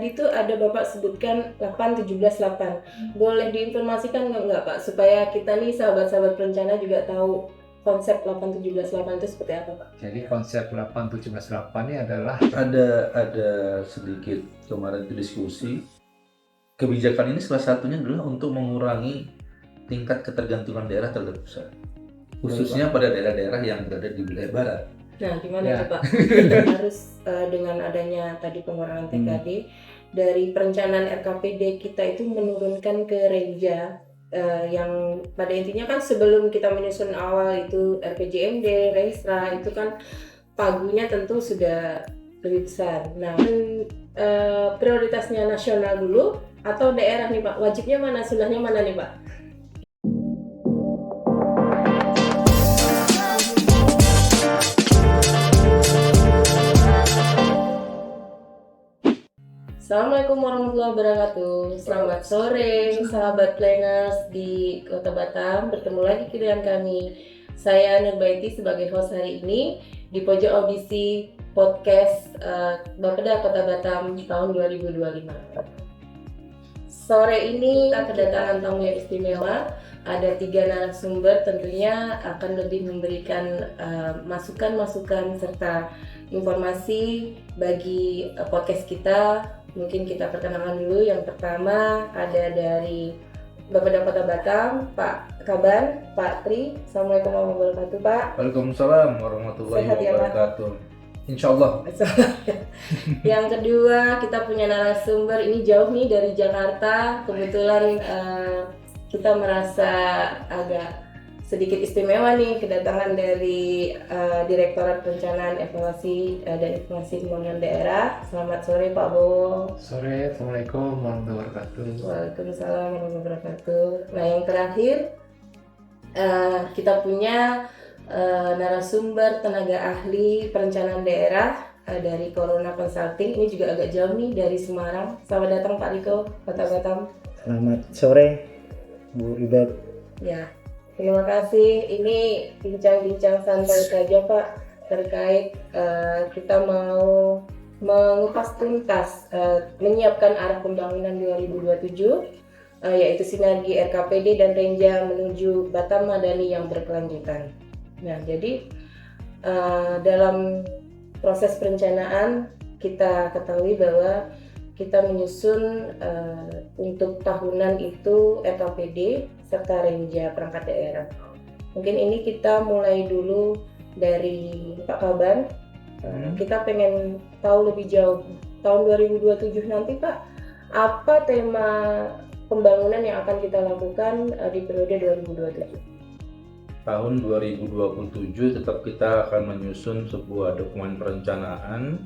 tadi tuh ada Bapak sebutkan 8-17-8. Boleh diinformasikan nggak Pak supaya kita nih sahabat-sahabat perencana juga tahu konsep 8-17-8 itu seperti apa Pak? Jadi konsep 8-17-8 ini adalah Ada sedikit kemarin itu diskusi. Kebijakan ini salah satunya adalah untuk mengurangi tingkat ketergantungan daerah terhadap pusat, khususnya pada daerah-daerah yang berada di wilayah barat. Nah, gimana tuh Pak? Kita harus dengan adanya tadi pengurangan TKD dari perencanaan RKPD kita itu menurunkan ke Renja yang pada intinya kan sebelum kita menyusun awal itu RPJMD, Resra itu kan pagunya tentu sudah lebih besar. Nah, prioritasnya nasional dulu atau daerah nih Pak? Wajibnya mana, sunahnya mana nih Pak? Assalamualaikum warahmatullahi wabarakatuh. Selamat sore sahabat planners di Kota Batam. Bertemu lagi dengan kami. Saya Nurbaiti sebagai host hari ini di pojok audisi podcast Bapeda Kota Batam tahun 2025. Sore ini kita kedatangan tamu yang istimewa. Ada 3 narasumber, tentunya akan lebih memberikan masukan-masukan serta informasi bagi podcast kita. Mungkin kita perkenalkan dulu. Yang pertama ada dari Bapeda Kota Batam, Pak Kaban, Pak Tri. Assalamualaikum warahmatullahi wabarakatuh, Pak. Waalaikumsalam warahmatullahi Sehat ya, Pak? wabarakatuh. Insyaallah. Yang kedua kita punya narasumber, ini jauh nih dari Jakarta. Kebetulan kita merasa agak sedikit istimewa nih, kedatangan dari Direktorat Perencanaan Evaluasi dan Informasi Pembangunan Daerah. Selamat sore Pak Bowo. sore. Assalamualaikum warahmatullahi wabarakatuh. Waalaikumsalam warahmatullahi wabarakatuh. Nah, yang terakhir kita punya narasumber tenaga ahli perencanaan daerah dari Corona Consulting. Ini juga agak jauh nih dari Semarang. Selamat datang Pak Riko, Kota Batam. Selamat sore Bu Ibet. Ya, terima kasih. Ini bincang-bincang santai saja Pak terkait kita mau mengupas tuntas menyiapkan arah pembangunan 2027 yaitu sinergi RKPD dan Renja menuju Batam Madani yang berkelanjutan. Nah, jadi dalam proses perencanaan kita ketahui bahwa kita menyusun untuk tahunan itu RKPD serta Renja perangkat daerah. Mungkin ini kita mulai dulu dari Pak Kaban. Kita pengen tahu lebih jauh tahun 2027 nanti Pak, apa tema pembangunan yang akan kita lakukan di periode 2027? Tahun 2027 tetap kita akan menyusun sebuah dokumen perencanaan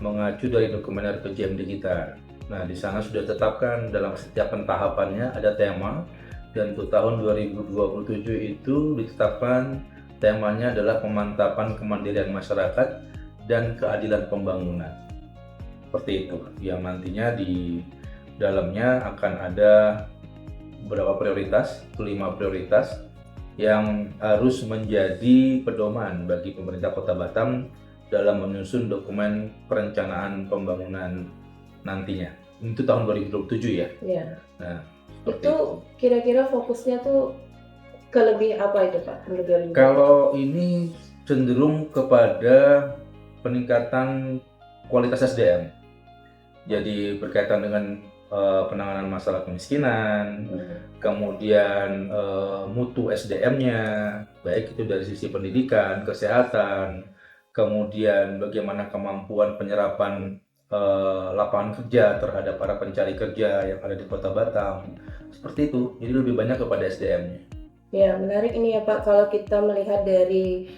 mengacu dari dokumen RPJMD kita. Nah, di sana sudah tetapkan dalam setiap pentahapannya ada tema, dan untuk tahun 2027 itu ditetapkan temanya adalah pemantapan kemandirian masyarakat dan keadilan pembangunan. Seperti itu, yang nantinya di dalamnya akan ada beberapa prioritas, 5 prioritas yang harus menjadi pedoman bagi pemerintah Kota Batam dalam menyusun dokumen perencanaan pembangunan nantinya. Itu tahun 2027 ya. Ya. Nah, Itu kira-kira fokusnya tuh ke lebih apa itu Pak? Kalau ini cenderung kepada peningkatan kualitas SDM. Jadi berkaitan dengan penanganan masalah kemiskinan, kemudian mutu SDM-nya, baik itu dari sisi pendidikan, kesehatan, kemudian bagaimana kemampuan penyerapan lapangan kerja terhadap para pencari kerja yang ada di Kota Batam. Seperti itu, jadi lebih banyak kepada SDM-nya. Ya, menarik ini ya Pak, kalau kita melihat dari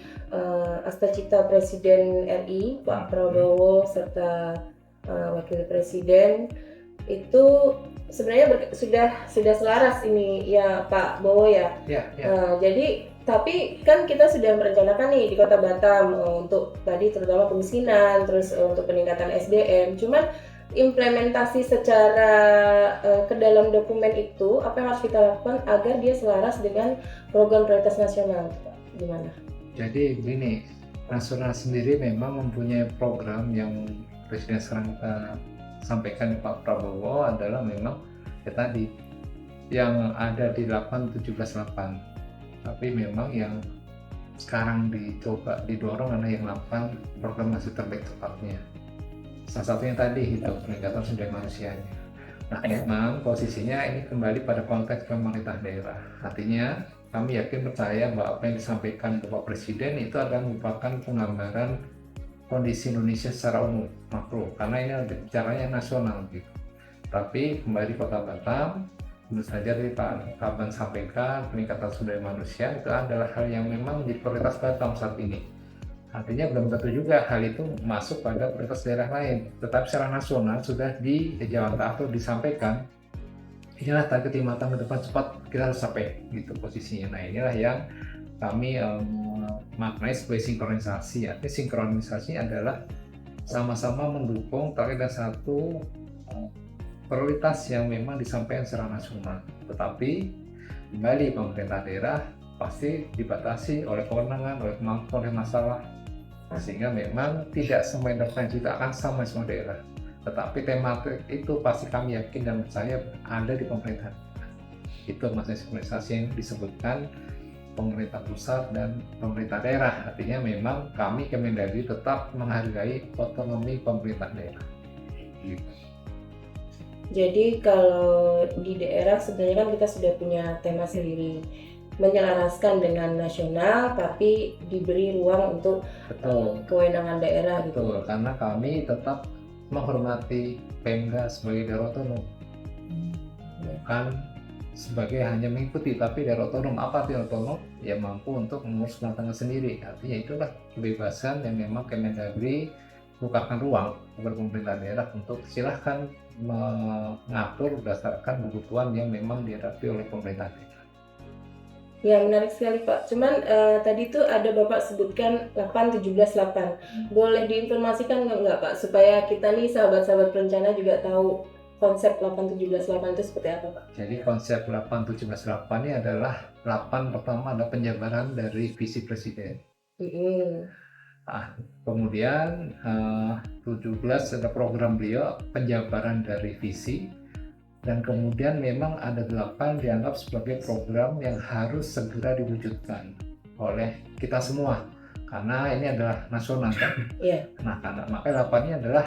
Astacita Presiden RI, Pak Prabowo, serta Wakil Presiden, itu sebenarnya sudah selaras ini ya Pak Bowo ya. Jadi tapi kan kita sudah merencanakan nih di Kota Batam untuk tadi terutama kemiskinan, terus untuk peningkatan SDM. Cuman implementasi secara ke dalam dokumen itu apa yang harus kita lakukan agar dia selaras dengan program prioritas nasional, Pak? Gimana? Jadi begini, nasional sendiri memang mempunyai program yang Presiden sekarang kita sampaikan Pak Prabowo adalah memang ya tadi yang ada di 8.17.8, tapi memang yang sekarang dicoba didorong adalah yang 8 program masih terbaik tepatnya. Salah satunya tadi itu peningkatan sumber daya manusianya. Nah, memang posisinya ini kembali pada konteks pemerintah daerah. Artinya kami yakin percaya bahwa apa yang disampaikan Bapak Presiden itu adalah merupakan penggambaran kondisi Indonesia secara umum makro, karena ini bicaranya nasional gitu. Tapi kembali Kota Batam, tentu saja dari Pak Kaban sampaikan peningkatan sumber daya manusia itu adalah hal yang memang menjadi prioritas Batam saat ini. Artinya belum tentu juga hal itu masuk pada prioritas daerah lain, tetapi secara nasional sudah dijawantah atau disampaikan inilah target 5 tahun ke depan cepat kita harus sampai gitu posisinya. Nah, inilah yang kami maknai sebagai sinkronisasi. Artinya sinkronisasi adalah sama-sama mendukung target dan satu prioritas yang memang disampaikan secara nasional, tetapi kembali pemerintah daerah pasti dibatasi oleh kewenangan, oleh kemampuan, oleh masalah, sehingga memang tidak semua intervensi itu akan sama semua daerah, tetapi tematik itu pasti kami yakin dan percaya ada di pemerintah. Itu maksudnya sinkronisasi yang disebutkan pemerintah pusat dan pemerintah daerah. Artinya memang kami Kemendagri tetap menghargai otonomi pemerintah daerah gitu. Jadi kalau di daerah sebenarnya kan kita sudah punya tema sendiri, menyelaraskan dengan nasional tapi diberi ruang untuk kewenangan daerah gitu. Betul, karena kami tetap menghormati Pemda sebagai daerah otonom, bukan sebagai hanya mengikuti, tapi daerah otonom. Apa itu otonom? Ya mampu untuk mengurus rumah tangga sendiri. Artinya itulah kebebasan yang memang Kemendagri bukakan ruang kepada pemerintah daerah untuk silahkan mengatur berdasarkan kebutuhan yang memang dihadapi oleh pemerintah daerah. Ya, menarik sekali Pak. Cuman tadi tuh ada Bapak sebutkan 8.17.8. Boleh diinformasikan nggak Pak, supaya kita nih sahabat-sahabat perencana juga tahu konsep 8.17.8 itu seperti apa Pak? Jadi konsep 8.17.8 ini adalah 8 pertama ada penjabaran dari visi presiden. Kemudian 17 ada program beliau penjabaran dari visi, dan kemudian memang ada 8 dianggap sebagai program yang harus segera diwujudkan oleh kita semua karena ini adalah nasional kan. Yeah. Nah, karena makanya 8 ini adalah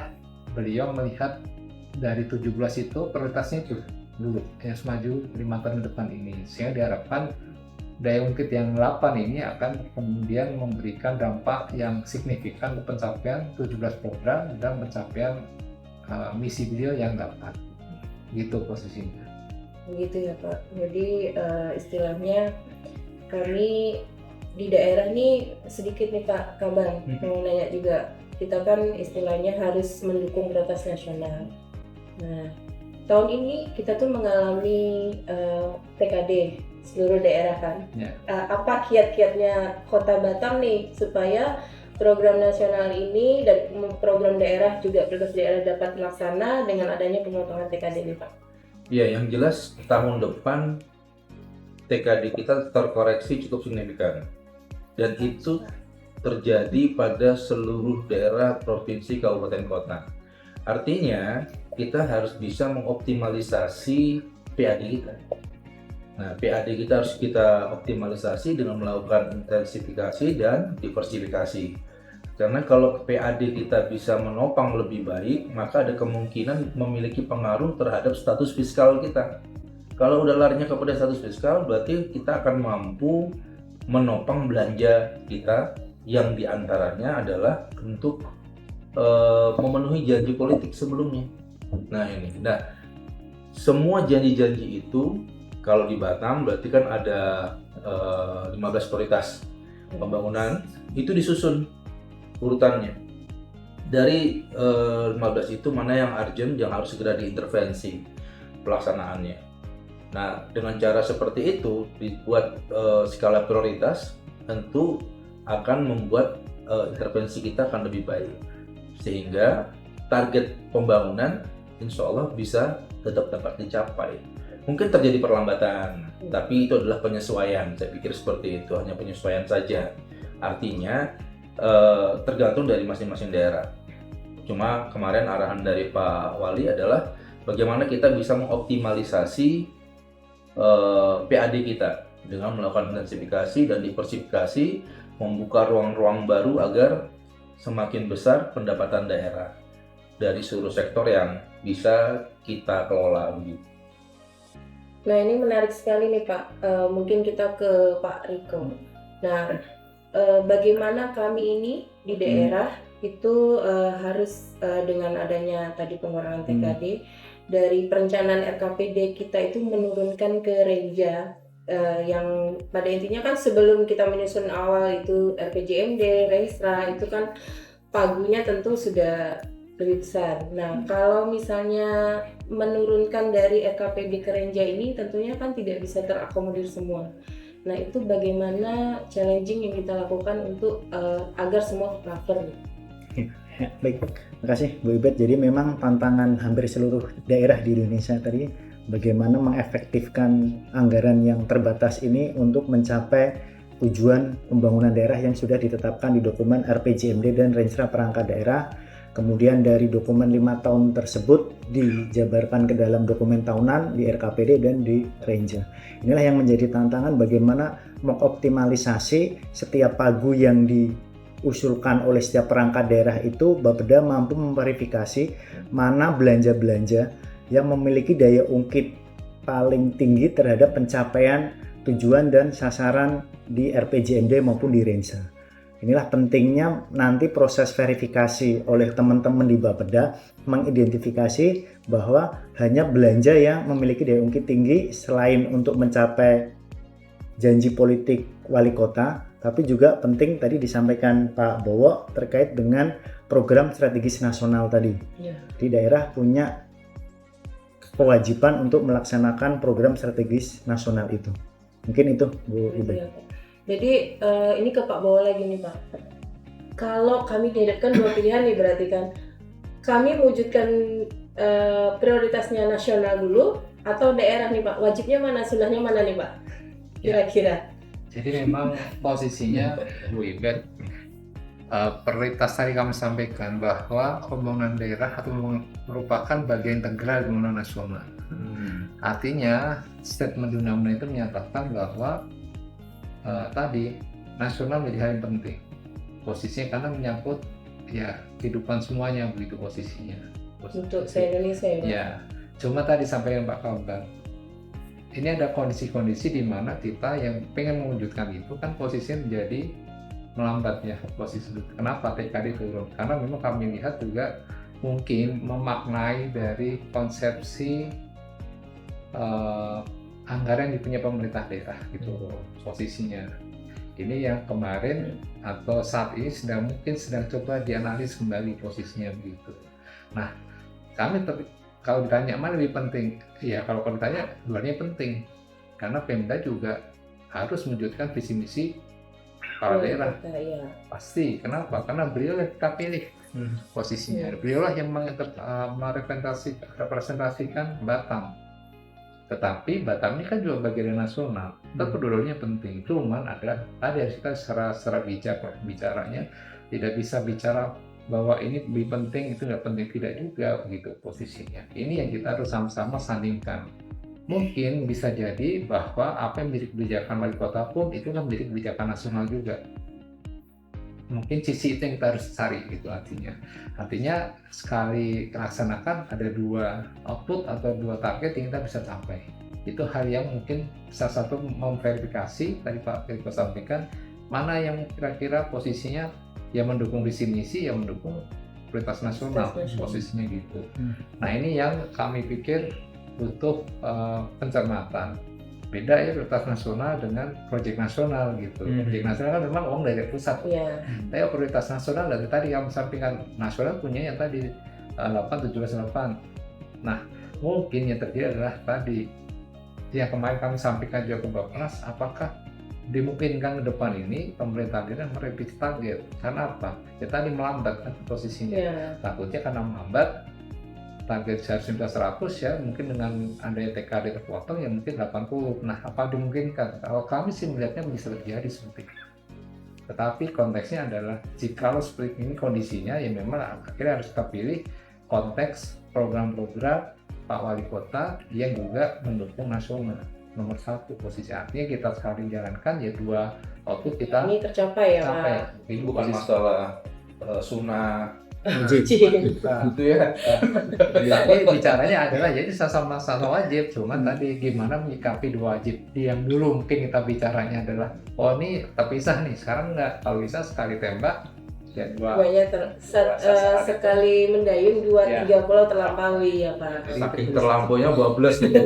beliau melihat dari 17 itu prioritasnya itu dulu yang maju 5 tahun depan ini, sehingga diharapkan daya ungkit yang 8 ini akan kemudian memberikan dampak yang signifikan untuk pencapaian 17 program dan pencapaian misi beliau yang 8. Gitu posisinya. Begitu ya Pak. Jadi istilahnya kami di daerah ini sedikit nih Pak Kaban mau nanya juga. Kita kan istilahnya harus mendukung prioritas nasional. Nah, tahun ini kita tuh mengalami TKD seluruh daerah kan. Ya. Apa kiat-kiatnya Kota Batam nih supaya program nasional ini dan program daerah juga prioritas daerah dapat terlaksana dengan adanya pemotongan TKD ini Pak? Ya, yang jelas tahun depan TKD kita terkoreksi cukup signifikan, dan itu terjadi pada seluruh daerah, provinsi, kabupaten, kota. Artinya kita harus bisa mengoptimalisasi PAD kita. Nah, PAD kita harus kita optimalisasi dengan melakukan intensifikasi dan diversifikasi. Karena kalau PAD kita bisa menopang lebih baik, maka ada kemungkinan memiliki pengaruh terhadap status fiskal kita. Kalau udah larinya kepada status fiskal, berarti kita akan mampu menopang belanja kita yang diantaranya adalah untuk memenuhi janji politik sebelumnya. Nah ini, semua janji-janji itu kalau di Batam berarti kan ada 15 prioritas pembangunan, itu disusun urutannya. Dari 15 itu mana yang urgent, yang harus segera diintervensi pelaksanaannya. Nah, dengan cara seperti itu dibuat skala prioritas, tentu akan membuat intervensi kita akan lebih baik, sehingga target pembangunan insya Allah bisa tetap dapat dicapai. Mungkin terjadi perlambatan, tapi itu adalah penyesuaian. Saya pikir seperti itu, hanya penyesuaian saja. Artinya tergantung dari masing-masing daerah. Cuma kemarin arahan dari Pak Wali adalah bagaimana kita bisa mengoptimalisasi PAD kita dengan melakukan intensifikasi dan diversifikasi, membuka ruang-ruang baru agar semakin besar pendapatan daerah dari seluruh sektor yang bisa kita kelola. Nah, ini menarik sekali nih Pak. Mungkin kita ke Pak Riko. Nah, bagaimana kami ini di daerah itu harus dengan adanya tadi pengurangan TKD dari perencanaan RKPD kita itu menurunkan ke Renja, yang pada intinya kan sebelum kita menyusun awal itu RPJMD, Restra itu kan pagunya tentu sudah lebih besar. Nah, kalau misalnya menurunkan dari RKPD ke Renja ini tentunya kan tidak bisa terakomodir semua. Nah, itu bagaimana challenging yang kita lakukan untuk agar semua cover. Ya, baik, terima kasih Bu Ibet. Jadi memang tantangan hampir seluruh daerah di Indonesia tadi bagaimana mengefektifkan anggaran yang terbatas ini untuk mencapai tujuan pembangunan daerah yang sudah ditetapkan di dokumen RPJMD dan Renstra Perangkat Daerah. Kemudian dari dokumen 5 tahun tersebut dijabarkan ke dalam dokumen tahunan di RKPD dan di Renja. Inilah yang menjadi tantangan bagaimana mengoptimalisasi setiap pagu yang diusulkan oleh setiap perangkat daerah itu Bapeda mampu memverifikasi mana belanja-belanja yang memiliki daya ungkit paling tinggi terhadap pencapaian tujuan dan sasaran di RPJMD maupun di Renja. Inilah pentingnya nanti proses verifikasi oleh teman-teman di Bapeda mengidentifikasi bahwa hanya belanja yang memiliki daya ungkit tinggi selain untuk mencapai janji politik wali kota, tapi juga penting tadi disampaikan Pak Bowo terkait dengan program strategis nasional tadi. Di daerah punya kewajiban untuk melaksanakan program strategis nasional itu. Mungkin itu Bu Ibe. Jadi ini ke Pak Bowo lagi nih Pak. Kalau kami dihadapkan dua pilihan nih berarti kan, kami mewujudkan prioritasnya nasional dulu atau daerah nih Pak. Wajibnya mana, sunahnya mana nih Pak? Kira-kira. Jadi memang posisinya Bu Ibet, prioritas tadi kami sampaikan bahwa pembangunan daerah atau merupakan bagian integral pembangunan nasional. Artinya statement undang-undang itu menyatakan bahwa tadi nasional menjadi hal yang penting posisinya karena menyangkut ya kehidupan semuanya begitu posisinya. Untuk se-Indonesia ya. Cuma tadi sampaikan Pak Kamban, ini ada kondisi-kondisi di mana kita yang pengen mewujudkan itu kan posisinya menjadi melambat ya posisi itu. Kenapa TKD turun? Karena memang kami lihat juga mungkin memaknai dari konsepsi anggaran yang dipunya pemerintah daerah gitu posisinya. Ini yang kemarin atau saat ini sedang coba dianalisis kembali posisinya begitu. Nah, kami kalau ditanya mana lebih penting, ya kalau ditanya dua-duanya penting karena Pemda juga harus mewujudkan visi misi kepala daerah. Pasti. Kenapa? Karena beliau yang kita pilih posisinya. Beliau lah yang merepresentasikan Batam. Tetapi Batam ini kan juga bagian nasional, tetap dua-duanya penting. Cuman adalah tadi kita secara bijak bicaranya, tidak bisa bicara bahwa ini lebih penting itu nggak penting, tidak juga begitu posisinya. Ini yang kita harus sama-sama sandingkan. Mungkin bisa jadi bahwa apa yang menjadi kebijakan wali kota pun itu kan menjadi kebijakan nasional juga. Mungkin sisi itu yang kita harus cari gitu artinya sekali laksanakan ada dua output atau dua target yang kita bisa capai. Itu hal yang mungkin salah satu memverifikasi tadi Pak Riko sampaikan mana yang kira-kira posisinya yang mendukung visi misi, yang mendukung prioritas nasional posisinya gitu. Nah ini yang kami pikir butuh pencermatan. Beda ya prioritas nasional dengan proyek nasional gitu. Proyek nasional kan memang uang dari pusat. Tapi prioritas nasional dari tadi yang sampaikan nasional punya yang tadi 8, 17, 8. Nah mungkin yang terjadi adalah tadi yang kemarin kami sampaikan juga ke Bappenas, apakah dimungkinkan ke depan ini pemerintah daerah merevisi target? Karena apa? Ya tadi melambat kan posisinya. Takutnya karena melambat target seharusnya 100 ya, mungkin dengan adanya TKD terpotong ya mungkin 80. Nah, apa dimungkinkan? Kalau kami sih melihatnya bisa terjadi seperti itu. Tetapi konteksnya adalah jika seperti ini kondisinya, ya memang akhirnya harus kita pilih konteks program-program Pak Wali Kota yang juga mendukung nasional. Nomor 1 posisi, artinya kita sekali jalankan ya 2 output kita Ini tercapai ya capai. Pak. Ini bukan masalah sunnah Wajib. Nah, gitu ya. tapi bicaranya adalah jadi sama wajib, cuman tadi gimana menyikapi 2 wajib. Yang dulu mungkin kita bicaranya adalah oh ini terpisah nih, sekarang enggak, kalau bisa sekali tembak ya 2. Banyak sekali mendayung 2-3 Ya. pulau terlampaui ya Pak. Saking terlampaunya bablas gitu.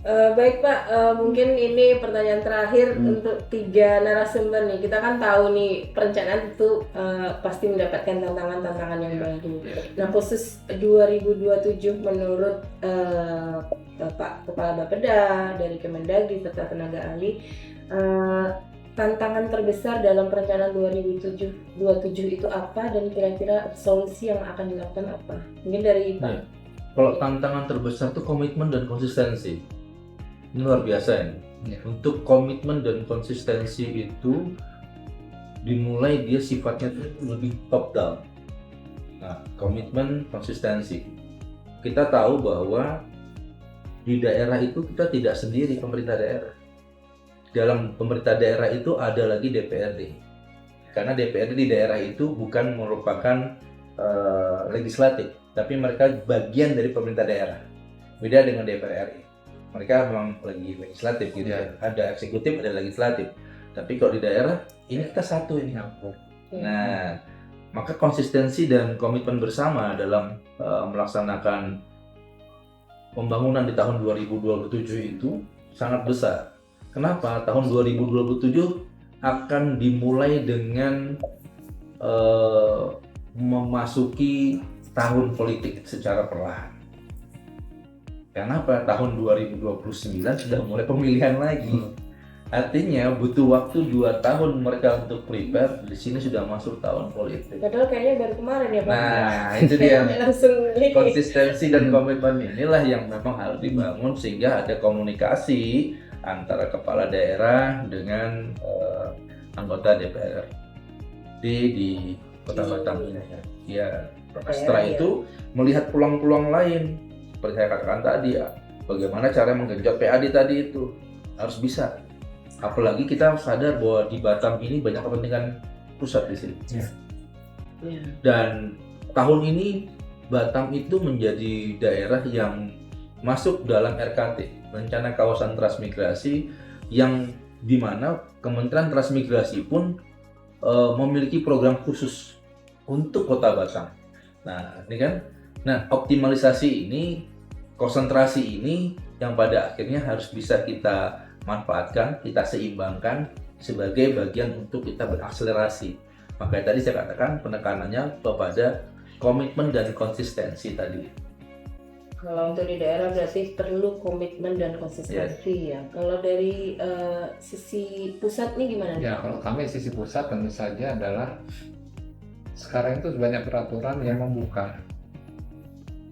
Baik Pak, mungkin ini pertanyaan terakhir untuk 3 narasumber nih. Kita kan tahu nih perencanaan itu pasti mendapatkan tantangan-tantangan yang baru. Nah khusus 2027 menurut Pak Kepala Bapeda dari Kemendagri serta tenaga ahli, tantangan terbesar dalam perencanaan 2027 itu apa dan kira-kira solusi yang akan dilakukan apa? Mungkin dari Pak. Ya. Kalau tantangan terbesar itu komitmen dan konsistensi. Ini luar biasa ini. Ya. Untuk komitmen dan konsistensi itu dimulai dia sifatnya tuh lebih top down. Nah, komitmen, konsistensi. Kita tahu bahwa di daerah itu kita tidak sendiri pemerintah daerah. Dalam pemerintah daerah itu ada lagi DPRD. Karena DPRD di daerah itu bukan merupakan legislatif, tapi mereka bagian dari pemerintah daerah. Beda dengan DPR RI. Mereka memang lagi legislatif gitu Ya. ya. Ada eksekutif, ada legislatif. Tapi kalau di daerah ini kita satu ini. Nah, maka konsistensi dan komitmen bersama dalam melaksanakan pembangunan di tahun 2027 itu sangat besar. Kenapa? Tahun 2027 akan dimulai dengan memasuki tahun politik secara perlahan. Kenapa? Tahun 2029 sudah mulai pemilihan lagi. Artinya butuh waktu 2 tahun mereka untuk prepare. Di sini sudah masuk tahun politik. Padahal kayaknya baru kemarin ya Pak. Nah, itu dia. Langsung Konsistensi dan komitmen inilah yang memang harus dibangun sehingga ada komunikasi antara kepala daerah dengan anggota DPRD di Kota Batam ini. Ya, setelah itu melihat peluang-peluang lain. Seperti saya katakan tadi ya, bagaimana cara menggenjot PAD tadi itu harus bisa. Apalagi kita sadar bahwa di Batam ini banyak kepentingan pusat di sini. Ya. Dan tahun ini Batam itu menjadi daerah yang masuk dalam RKT, Rencana Kawasan Transmigrasi, yang dimana Kementerian Transmigrasi pun memiliki program khusus untuk Kota Batam. Nah, ini kan, optimalisasi ini, konsentrasi ini yang pada akhirnya harus bisa kita manfaatkan, kita seimbangkan sebagai bagian untuk kita berakselerasi. Makanya tadi saya katakan penekanannya kepada komitmen dan konsistensi tadi. Kalau untuk di daerah berarti perlu komitmen dan konsistensi ya. Kalau dari sisi pusat nih gimana? Ya, kalau kami sisi pusat tentu saja adalah sekarang itu banyak peraturan yang membuka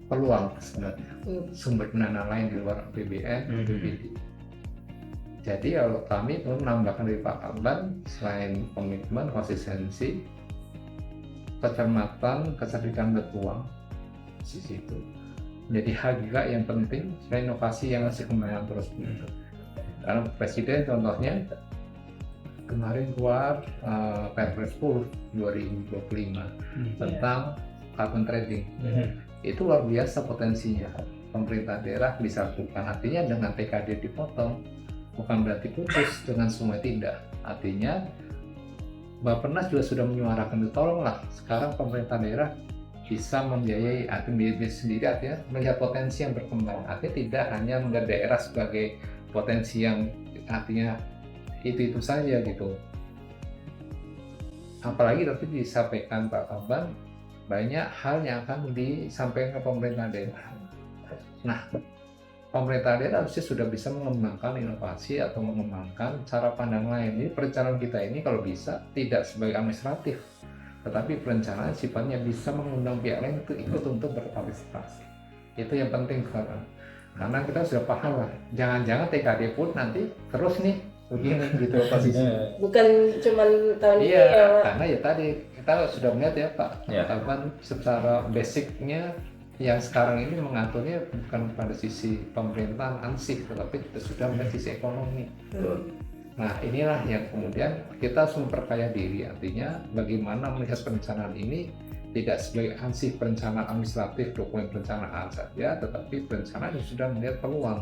peluang sebenarnya sumber pendanaan lain di luar APBN, APBD. Jadi kalau kami perlu menambahkan dari Pak Kamban, selain komitmen, konsistensi, kecermatan, kecerdikan berpeluang di situ. Jadi hal juga yang penting selain inovasi yang masih kembangkan terus. Karena Presiden contohnya kemarin keluar Perpres 10 2025 tentang carbon trading. Itu luar biasa potensinya. Pemerintah daerah bisa lakukan. Artinya dengan TKD dipotong bukan berarti putus dengan semua, tidak. Artinya Bappenas juga sudah menyuarakan itu, tolonglah sekarang pemerintah daerah bisa membiayai APBD sendiri, artinya melihat potensi yang berkembang. Artinya tidak hanya melihat daerah sebagai potensi yang artinya itu saja gitu. Apalagi tadi disampaikan Pak Kamban, banyak hal yang akan disampaikan ke pemerintah daerah. Nah, pemerintah daerah harusnya sudah bisa mengembangkan inovasi atau mengembangkan cara pandang lain. Jadi perencanaan kita ini kalau bisa tidak sebagai administratif, tetapi perencanaan sifatnya bisa mengundang pihak lain untuk ikut untuk berpartisipasi. Itu yang penting sekarang. Karena kita sudah paham lah, jangan-jangan TKD pun nanti terus nih begini gitu posisinya. Bukan cuman tahun ini Iya, ya Pak. karena ya tadi kita sudah melihat ya Pak, Ya. secara basicnya yang sekarang ini mengaturnya bukan pada sisi pemerintahan ansih, tetapi kita sudah melihat sisi ekonomi. Nah inilah yang kemudian kita harus memperkaya diri, artinya bagaimana melihat perencanaan ini tidak sebagai ansih perencanaan administratif, dokumen perencanaan saja, tetapi perencanaan yang sudah melihat peluang.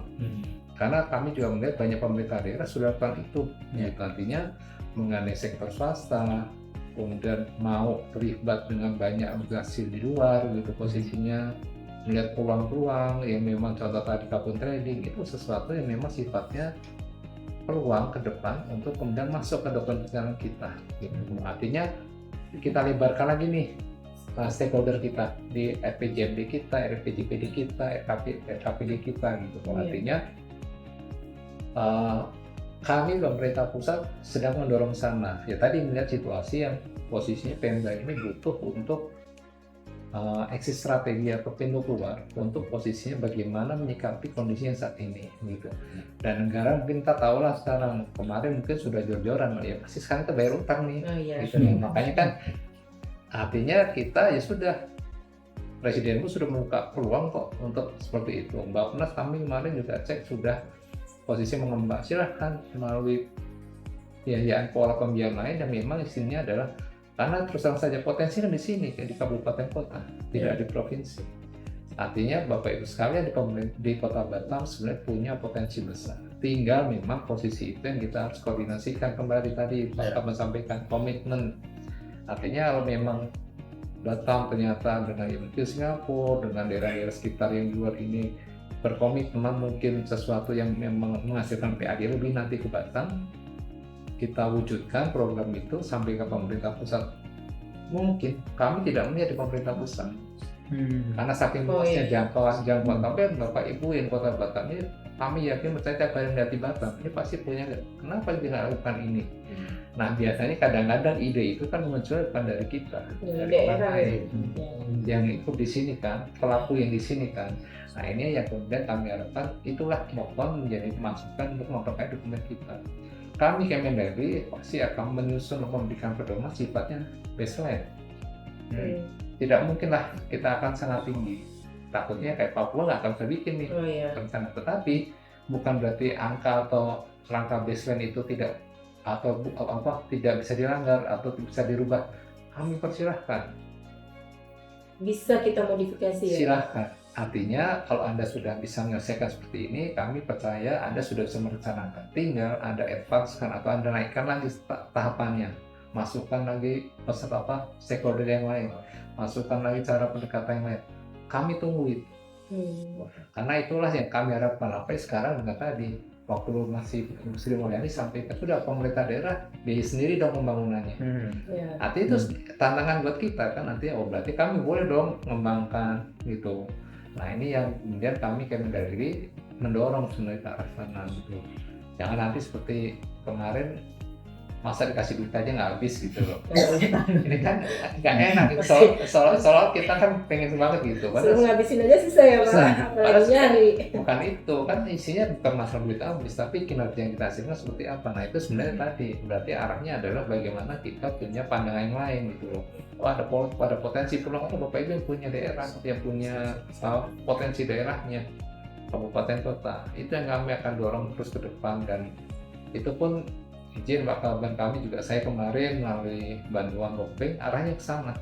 Karena kami juga melihat banyak pemerintah daerah sudah lakukan itu, gitu. Artinya mengenai sektor swasta, kemudian mau terlibat dengan banyak organisasi di luar, gitu posisinya, melihat peluang-peluang yang memang contoh tadi carbon trading itu sesuatu yang memang sifatnya peluang ke depan untuk kemudian masuk ke dokumen perencanaan kita, gitu. Artinya kita lebarkan lagi nih stakeholder kita di RPJMD kita, RPJPD kita, RKPD kita, gitu. Artinya kami pemerintah pusat sedang mendorong sana. Ya tadi melihat situasi yang posisinya Pemda ini butuh untuk exit strategi atau pintu keluar untuk posisinya bagaimana menyikapi kondisi yang saat ini, gitu. Dan negara mungkin kita tahu lah sekarang, kemarin mungkin sudah jor-joran, ya pasti sekarang kita bayar utang nih, gitu. Makanya kan artinya kita ya sudah, Presiden pun sudah membuka peluang kok untuk seperti itu. Mbak Penas kami kemarin juga cek sudah posisi mengembang, silahkan melalui biayaan pola pembiayaan lain yang memang isinya adalah karena terus terang saja potensi kan di sini di kabupaten kota, tidak di provinsi. Artinya Bapak Ibu sekalian di Kota Batam sebenarnya punya potensi besar. Tinggal memang posisi itu yang kita harus koordinasikan kembali tadi Pak sampaikan komitmen. Artinya kalau memang Batam ternyata dengan Singapura, dengan daerah-daerah sekitar yang di luar ini berkomitmen mungkin sesuatu yang memang menghasilkan PAD lebih nanti ke Batam, kita wujudkan program itu sampai ke pemerintah pusat. Mungkin kami tidak melihat di pemerintah pusat karena saking luasnya jangkauan. Tapi Bapak Ibu yang Kota Batam ini, kami yakin percaya tiap hari melihat di Batam ini pasti punya, kenapa tidak lakukan ini. Nah biasanya kadang-kadang ide itu kan muncul bukan dari kita, dari orang lain yang ikut di sini kan, pelaku yang di sini kan. Nah ini yang kemudian kami harapkan itulah mohon menjadi masukan untuk memperkaya dokumen kita. Kami Kemendagri pasti akan menyusun memberikan pedoman sifatnya baseline. Tidak mungkin lah kita akan sangat tinggi. Takutnya kayak Papua nggak akan bisa bikin nih rencana. Tetapi bukan berarti angka atau langkah baseline itu tidak atau tidak bisa dilanggar atau bisa dirubah. Kami persilahkan. Bisa kita modifikasi ya. Silahkan. Artinya kalau Anda sudah bisa menyelesaikan seperti ini, kami percaya Anda sudah bisa merencanakan. Tinggal Anda advance-kan atau Anda naikkan lagi tahapannya. Masukkan lagi peserta stakeholder yang lain. Masukkan lagi cara pendekatan yang lain. Kami tunggu itu. Karena itulah yang kami harapkan. Sampai sekarang dengan tadi, waktu masih Sri Mulyani sampaikan sudah pemerintah daerah biaya sendiri dong pembangunannya. Artinya itu tantangan buat kita kan, nanti berarti kami boleh dong mengembangkan gitu. Nah ini yang kemudian kami Kemendagri mendorong sebenarnya ke arah sana gitu. Jangan nanti seperti kemarin masa dikasih duit aja nggak habis gitu loh. Ini kan nggak enak gitu. Soal kita kan pengen banget gitu. Suruh ngabisin aja susah ya Pak. Apalagi nyari. Bukan itu kan isinya bukan masalah duit habis, tapi kinerja yang kita hasilkan seperti apa. Nah itu sebenarnya tadi berarti arahnya adalah bagaimana kita punya pandangan yang lain gitu loh. Ada potensi peluang atau Bapak Ibu yang punya daerah, yang punya potensi daerahnya, kabupaten kota, itu yang kami akan dorong terus ke depan. Dan itu pun izin Pak Kaban kami juga, saya kemarin melalui bantuan Ropeng arahnya ke sana.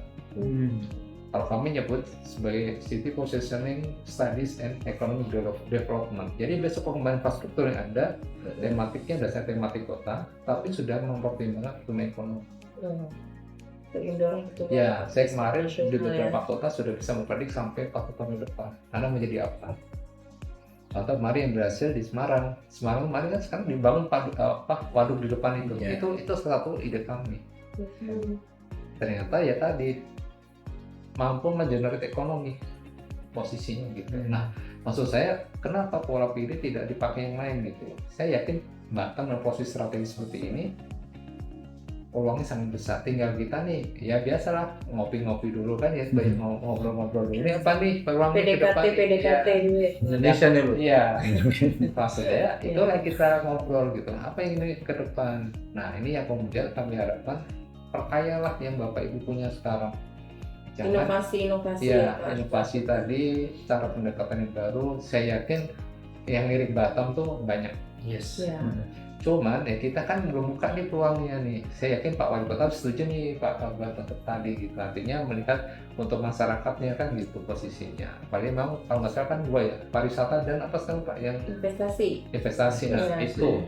Kalau kami nyebut sebagai City Positioning Studies and Economic Development. Jadi besok pengembangan infrastruktur yang ada, tematiknya dasar tematik kota, tapi sudah mempertimbangkan pertumbuhan ekonomi. Ya, saya kemarin di beberapa kota sudah bisa memprediksi sampai 4 tahun ke depan. Karena menjadi apa? Contoh kemarin yang berhasil di Semarang. Semarang kemarin kan sekarang dibangun waduk di depan itu. Itu salah satu ide kami. Ternyata ya tadi mampu mengenerate ekonomi posisinya gitu. Nah, maksud saya kenapa pola pikir tidak dipakai yang lain gitu? Saya yakin Batam dengan posisi strategi seperti ini peluangnya sangat besar. Tinggal kita nih, ya biasalah ngopi-ngopi dulu kan ya, banyak ngobrol-ngobrol dulu. Ini apa nih peluangnya ke depan? PDKT dulu ya. Indonesia nih Bu. Iya, maksudnya itulah kita ngobrol gitu. Apa yang ini ke depan? Nah ini yang kemudian kami harapkan perkayalah yang Bapak Ibu punya sekarang. Jangan Inovasi ya Pak. inovasi tadi, cara pendekatan yang baru. Saya yakin yang lirik Batam tuh banyak. Yes. Ya. Cuman ya kita kan belum buka nih peluangnya nih. Saya yakin Pak Wali Kota setuju nih Pak Kabar tadi gitu. Artinya melihat untuk masyarakatnya kan gitu posisinya. Apalagi memang kalau nggak salah kan dua ya, pariwisata dan apa sekarang Pak yang investasi. Nah Iya. itu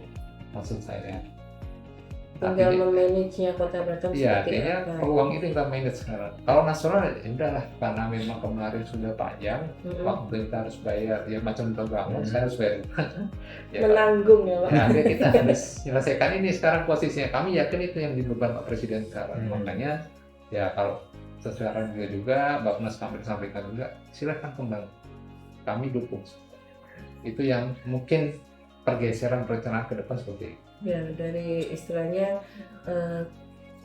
maksud saya. Tinggal memanagenya Kota Batam Iya, seperti kayaknya apa. peluang itu kita manage sekarang. Kalau nasional ya udahlah, karena memang kemarin sudah panjang, waktu kita harus bayar, ya macam terbangun, saya harus bayar. Ya, Menanggung ya Pak. nah, kita harus menyelesaikan ini sekarang posisinya. Kami yakin itu yang dibeban Pak Presiden sekarang. Makanya ya kalau sekarang juga Bapak Nas kami sampaikan juga, silahkan kembang. Kami dukung. Itu yang mungkin pergeseran perencanaan ke depan seperti itu. Ya, dari istilahnya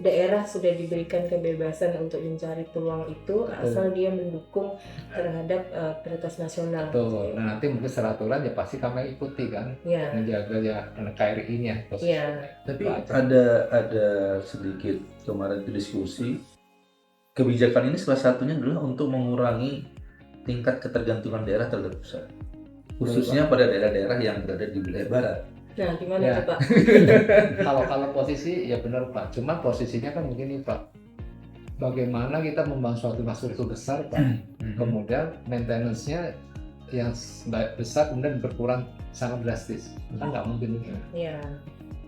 daerah sudah diberikan kebebasan untuk mencari peluang itu asal dia mendukung terhadap prioritas nasional. Betul. Nah nanti mungkin secara aturan ya pasti kami ikuti kan, Ya. menjaga ya KRI-nya. Iya. Tapi ada sedikit kemarin itu diskusi, kebijakan ini salah satunya adalah untuk mengurangi tingkat ketergantungan daerah terhadap pusat, khususnya pada daerah-daerah yang berada di wilayah barat. Nah, gimana Ya. tuh Pak? Kalau posisi ya benar Pak, cuma posisinya kan begini Pak, bagaimana kita membangun suatu infrastruktur besar Pak, kemudian maintenance-nya yang besar kemudian berkurang sangat drastis, kan nggak mungkin. Ya.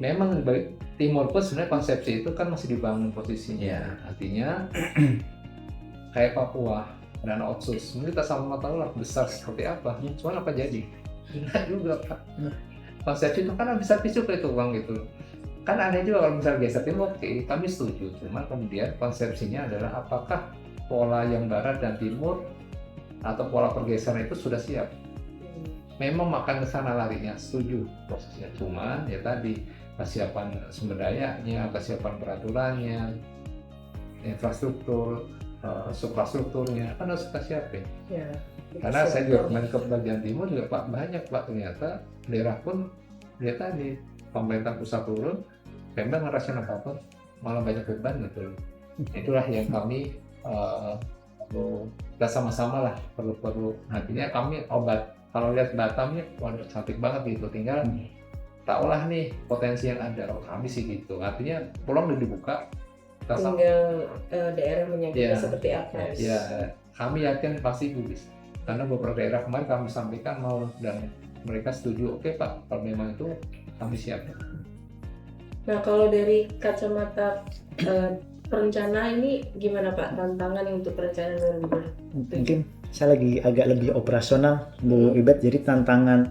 Memang di Timur pun sebenarnya konsepsi itu kan masih dibangun posisinya, artinya kayak Papua dan Otsus, kita sama tahu lah besar seperti apa, cuman apa jadi? Enggak juga Pak. Konsepsi itu kan bisa picu itu uang gitu. Kan aneh juga kalau misalnya geser timur, oke, kami setuju. Cuma kemudian konsepsinya adalah apakah pola yang barat dan timur atau pola pergeseran itu sudah siap? Memang makan ke sana larinya, setuju prosesnya. Cuman ya tadi kesiapan sumber dayanya, kesiapan peraturannya, infrastruktur, suprastrukturnya kan harus kita siapin. Ya. Karena saya juga kemarin ke bagian timur juga Pak banyak Pak, ternyata daerah pun dia tadi pemerintah pusat turun, Pemda ngerasain apa-apa malah banyak beban gitu. Itulah yang kami kita sama-sama lah perlu artinya kami obat. Kalau lihat Batamnya waduh cantik banget gitu, tinggal tahulah nih potensi yang ada. Kami sih gitu, artinya peluang udah dibuka. Tinggal daerah menyangkutnya seperti apa. Ya, kami yakin pasti bisa. Karena beberapa daerah kemarin kami sampaikan mau dan mereka setuju, oke Pak, kalau memang itu kami siap. Nah, kalau dari kacamata perencanaan ini gimana Pak tantangan untuk perencanaan 2027? Mungkin saya lagi agak lebih operasional Bu Ibet, jadi tantangan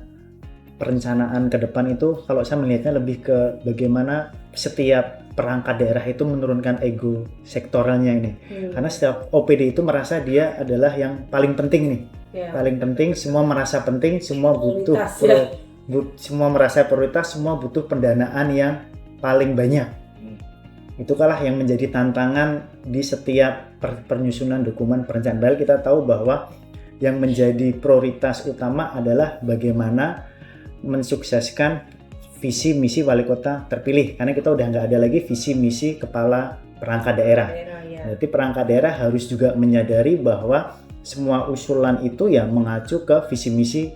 perencanaan ke depan itu kalau saya melihatnya lebih ke bagaimana setiap perangkat daerah itu menurunkan ego sektoralnya ini. Karena setiap OPD itu merasa dia adalah yang paling penting nih. Ya. Paling penting, semua merasa penting, semua butuh semua merasa prioritas, semua butuh pendanaan yang paling banyak. Itulah yang menjadi tantangan di setiap penyusunan dokumen perencanaan. Padahal kita tahu bahwa yang menjadi prioritas utama adalah bagaimana mensukseskan visi misi wali kota terpilih, karena kita udah nggak ada lagi visi misi kepala perangkat daerah. Berarti perangkat daerah harus juga menyadari bahwa semua usulan itu ya mengacu ke visi misi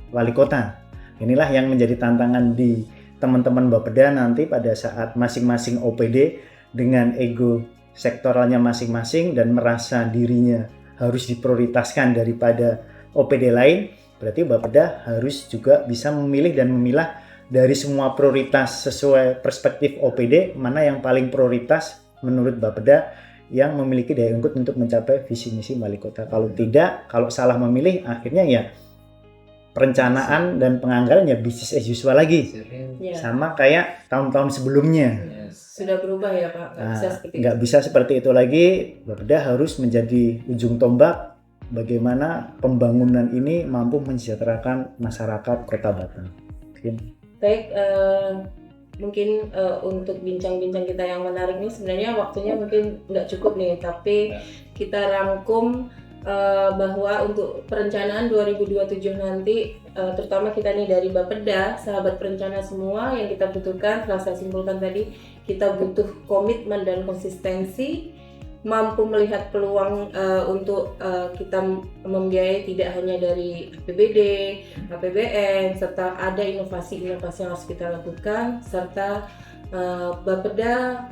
wali kota. Inilah yang menjadi tantangan di teman-teman Bapeda nanti pada saat masing-masing OPD dengan ego sektoralnya masing-masing dan merasa dirinya harus diprioritaskan daripada OPD lain. Berarti Bapeda harus juga bisa memilih dan memilah dari semua prioritas sesuai perspektif OPD, mana yang paling prioritas menurut Bapeda yang memiliki daya ungkit untuk mencapai visi misi wali kota. Kalau tidak, kalau salah memilih, akhirnya ya perencanaan dan penganggaran ya bisnis as usual lagi. Sama kayak tahun-tahun sebelumnya. Sudah berubah ya Pak? Nggak bisa seperti itu lagi. Bapeda harus menjadi ujung tombak bagaimana pembangunan ini mampu mensejahterakan masyarakat Kota Batam. Baik, mungkin untuk bincang-bincang kita yang menarik nih sebenarnya waktunya mungkin nggak cukup nih, tapi kita rangkum bahwa untuk perencanaan 2027 nanti terutama kita nih dari Bapeda, sahabat perencana semua, yang kita butuhkan setelah saya simpulkan tadi, kita butuh komitmen dan konsistensi, mampu melihat peluang untuk kita membiayai tidak hanya dari APBD, APBN, serta ada inovasi-inovasi yang harus kita lakukan, serta Bapeda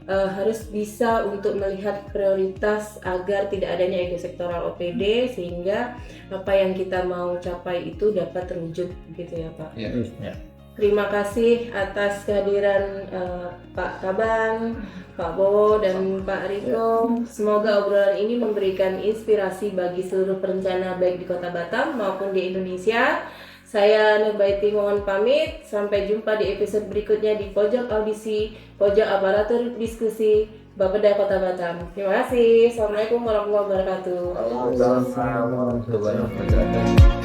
harus bisa untuk melihat prioritas agar tidak adanya ego sektoral OPD, sehingga apa yang kita mau capai itu dapat terwujud gitu ya Pak. Ya. Terima kasih atas kehadiran Pak Kaban, Pak Bowo, dan Pak Riko. Semoga obrolan ini memberikan inspirasi bagi seluruh perencana baik di Kota Batam maupun di Indonesia. Saya Nurbaiti mohon pamit. Sampai jumpa di episode berikutnya di Pojok Audisi, Pojok Aparatur Diskusi Bapeda Kota Batam. Terima kasih. Assalamualaikum warahmatullahi wabarakatuh. Waalaikumsalam warahmatullahi wabarakatuh.